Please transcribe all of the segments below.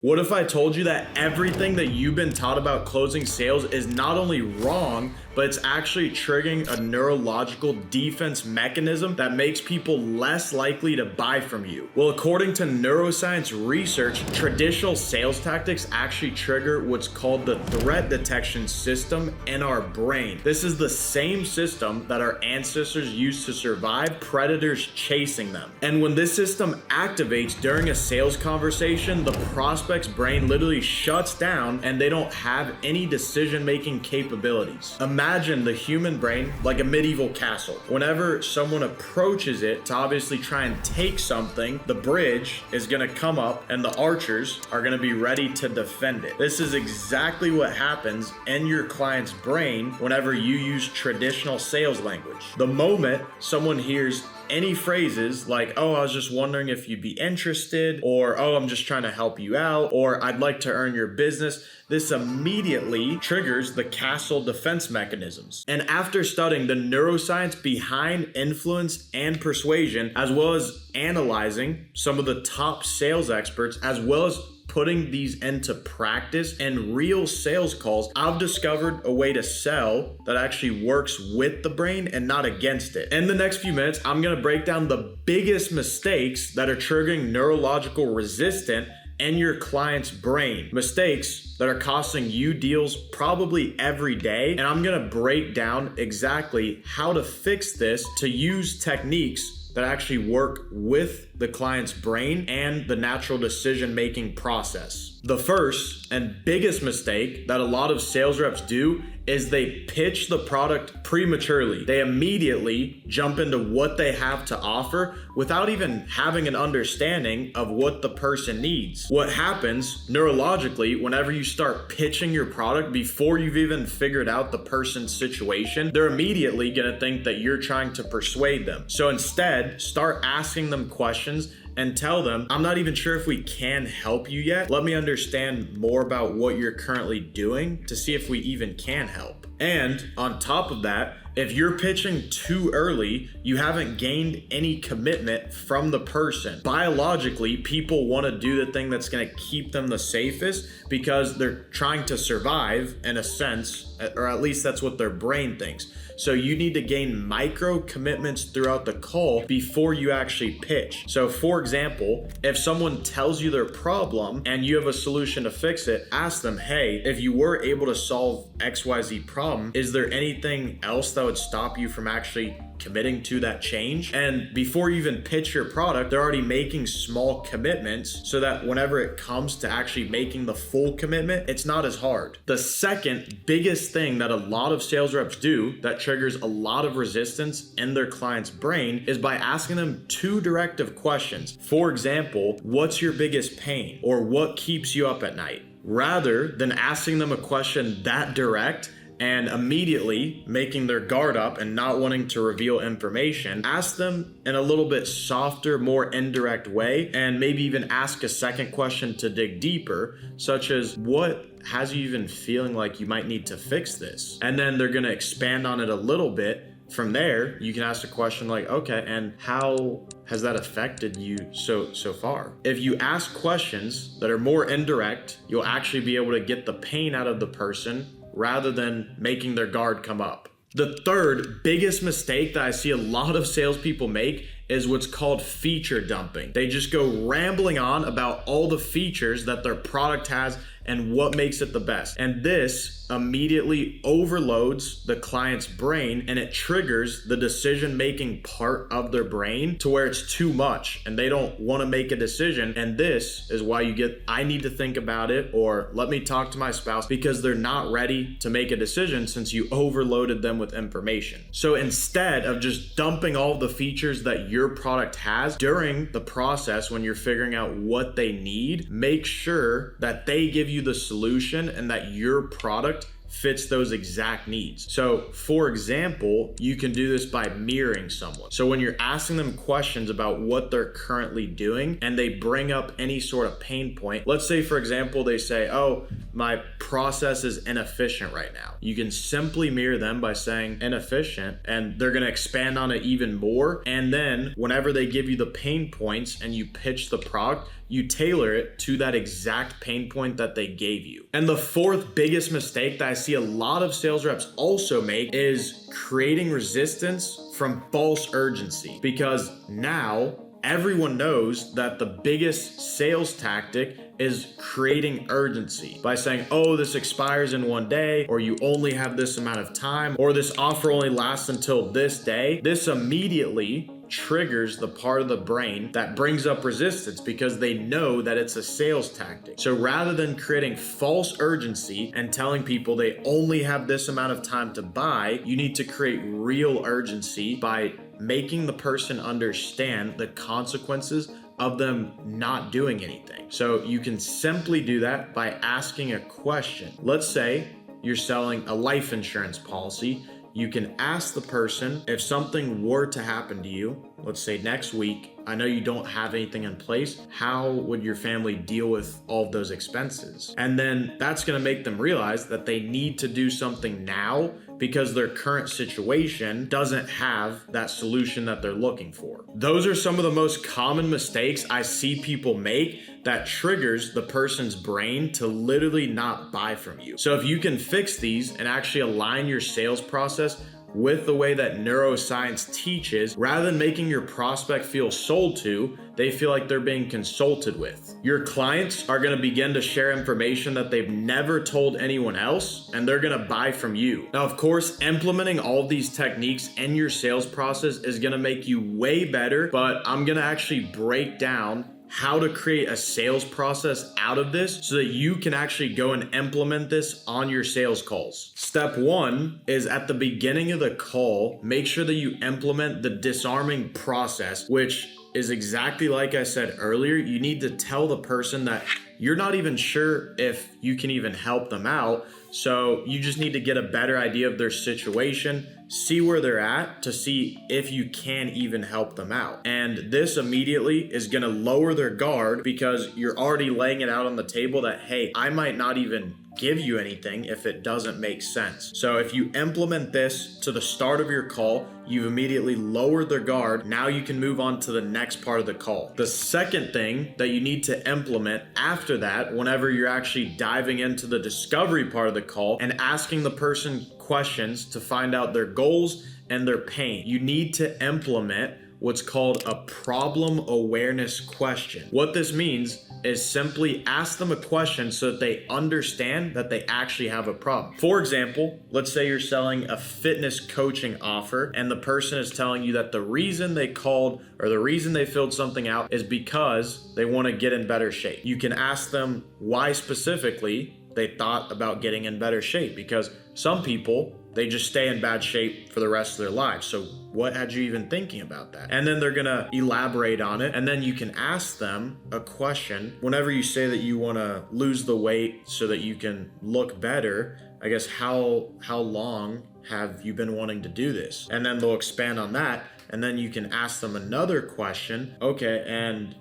What if I told you that everything that you've been taught about closing sales is not only wrong, but it's actually triggering a neurological defense mechanism that makes people less likely to buy from you? Well, according to neuroscience research, traditional sales tactics actually trigger what's called the threat detection system in our brain. This is the same system that our ancestors used to survive predators chasing them. And when this system activates during a sales conversation, the prospect's brain literally shuts down and they don't have any decision-making capabilities. Imagine the human brain like a medieval castle. Whenever someone approaches it to obviously try and take something, the bridge is gonna come up and the archers are gonna be ready to defend it. This is exactly what happens in your client's brain whenever you use traditional sales language. The moment someone hears any phrases like, oh, I was just wondering if you'd be interested, or oh, I'm just trying to help you out, or I'd like to earn your business, this immediately triggers the castle defense mechanisms. And after studying the neuroscience behind influence and persuasion, as well as analyzing some of the top sales experts, as well as putting these into practice and real sales calls, I've discovered a way to sell that actually works with the brain and not against it. In the next few minutes, I'm gonna break down the biggest mistakes that are triggering neurological resistance in your client's brain. Mistakes that are costing you deals probably every day. And I'm gonna break down exactly how to fix this, to use techniques that actually work with the client's brain and the natural decision-making process. The first and biggest mistake that a lot of sales reps do is they pitch the product prematurely. They immediately jump into what they have to offer without even having an understanding of what the person needs. What happens neurologically whenever you start pitching your product before you've even figured out the person's situation, they're immediately gonna think that you're trying to persuade them. So instead, start asking them questions and tell them, I'm not even sure if we can help you yet. Let me understand more about what you're currently doing to see if we even can help. And on top of that, if you're pitching too early, you haven't gained any commitment from the person. Biologically, people want to do the thing that's going to keep them the safest because they're trying to survive in a sense, or at least that's what their brain thinks. So you need to gain micro commitments throughout the call before you actually pitch. So for example, if someone tells you their problem and you have a solution to fix it, ask them, hey, if you were able to solve XYZ problem, is there anything else that would stop you from actually committing to that change? And before you even pitch your product, they're already making small commitments so that whenever it comes to actually making the full commitment, it's not as hard. The second biggest thing that a lot of sales reps do that triggers a lot of resistance in their client's brain is by asking them two directive questions. For example, what's your biggest pain? Or what keeps you up at night? Rather than asking them a question that direct and immediately making their guard up and not wanting to reveal information, ask them in a little bit softer, more indirect way, and maybe even ask a second question to dig deeper, such as, what has you even feeling like you might need to fix this? And then they're gonna expand on it a little bit. From there, you can ask a question like, okay, and how has that affected you so far? If you ask questions that are more indirect, you'll actually be able to get the pain out of the person rather than making their guard come up. The third biggest mistake that I see a lot of salespeople make is what's called feature dumping. They just go rambling on about all the features that their product has and what makes it the best. And this immediately overloads the client's brain and it triggers the decision-making part of their brain to where it's too much and they don't want to make a decision. And this is why you get, I need to think about it, or let me talk to my spouse, because they're not ready to make a decision since you overloaded them with information. So instead of just dumping all the features that your product has during the process when you're figuring out what they need, make sure that they give you the solution and that your product fits those exact needs. So for example, you can do this by mirroring someone. So when you're asking them questions about what they're currently doing and they bring up any sort of pain point, let's say for example, they say, oh, my process is inefficient right now. You can simply mirror them by saying inefficient, and they're going to expand on it even more. And then whenever they give you the pain points and you pitch the product, you tailor it to that exact pain point that they gave you. And the fourth biggest mistake that I see a lot of sales reps also make is creating resistance from false urgency, because now everyone knows that the biggest sales tactic is creating urgency by saying, oh, this expires in 1 day, or you only have this amount of time, or this offer only lasts until this day. This immediately triggers the part of the brain that brings up resistance because they know that it's a sales tactic. So rather than creating false urgency and telling people they only have this amount of time to buy, you need to create real urgency by making the person understand the consequences of them not doing anything. So you can simply do that by asking a question. Let's say you're selling a life insurance policy. You can ask the person, if something were to happen to you, let's say next week, I know you don't have anything in place, how would your family deal with all of those expenses? And then that's going to make them realize that they need to do something now because their current situation doesn't have that solution that they're looking for. Those are some of the most common mistakes I see people make that triggers the person's brain to literally not buy from you. So if you can fix these and actually align your sales process with the way that neuroscience teaches, rather than making your prospect feel sold to, they feel like they're being consulted with. Your clients are going to begin to share information that they've never told anyone else, and they're going to buy from you. Now, of course, implementing all of these techniques in your sales process is going to make you way better, but I'm going to actually break down how to create a sales process out of this so that you can actually go and implement this on your sales calls. Step one is at the beginning of the call, make sure that you implement the disarming process, which is exactly like I said earlier. You need to tell the person that you're not even sure if you can even help them out. So you just need to get a better idea of their situation, see where they're at to see if you can even help them out. And this immediately is going to lower their guard because you're already laying it out on the table that, hey, I might not even give you anything if it doesn't make sense. So if you implement this to the start of your call, you've immediately lowered their guard. Now you can move on to the next part of the call. The second thing that you need to implement after that, whenever you're actually diving into the discovery part of the call and asking the person questions to find out their goals and their pain, you need to implement what's called a problem awareness question. What this means is simply ask them a question so that they understand that they actually have a problem. For example, let's say you're selling a fitness coaching offer and the person is telling you that the reason they called or the reason they filled something out is because they want to get in better shape. You can ask them why specifically they thought about getting in better shape, because some people, they just stay in bad shape for the rest of their lives. So what had you even thinking about that? And then they're gonna elaborate on it. And then you can ask them a question. Whenever you say that you wanna lose the weight so that you can look better, I guess how long have you been wanting to do this? And then they'll expand on that. And then you can ask them another question. Okay, and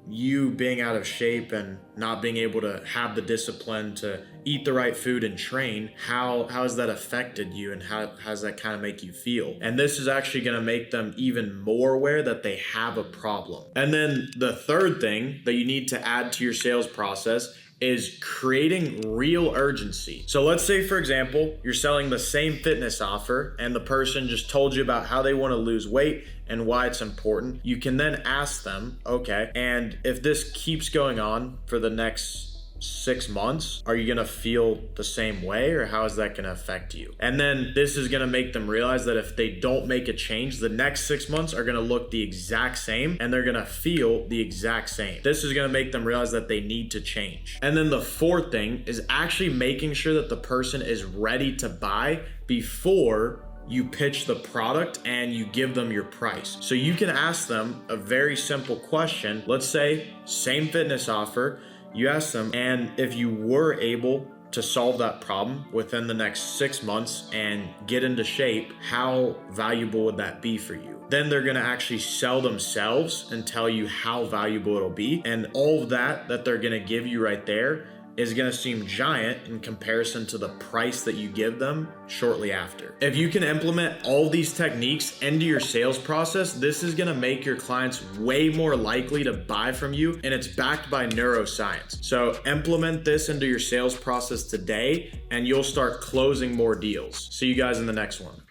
you being out of shape and not being able to have the discipline to eat the right food and train, how has that affected you and how does that kind of make you feel? And this is actually going to make them even more aware that they have a problem. And then the third thing that you need to add to your sales process is creating real urgency. So let's say, for example, you're selling the same fitness offer and the person just told you about how they want to lose weight and why it's important. You can then ask them, okay, and if this keeps going on for the next 6 months, are you gonna feel the same way, or how is that gonna affect you? And then this is gonna make them realize that if they don't make a change, the next 6 months are gonna look the exact same and they're gonna feel the exact same. This is gonna make them realize that they need to change. And then the fourth thing is actually making sure that the person is ready to buy before you pitch the product and you give them your price. So you can ask them a very simple question. Let's say same fitness offer, you ask them, and if you were able to solve that problem within the next 6 months and get into shape, how valuable would that be for you? Then they're gonna actually sell themselves and tell you how valuable it'll be. And all of that they're gonna give you right there is going to seem giant in comparison to the price that you give them shortly after. If you can implement all these techniques into your sales process, this is going to make your clients way more likely to buy from you, and it's backed by neuroscience. So implement this into your sales process today and you'll start closing more deals. See you guys in the next one.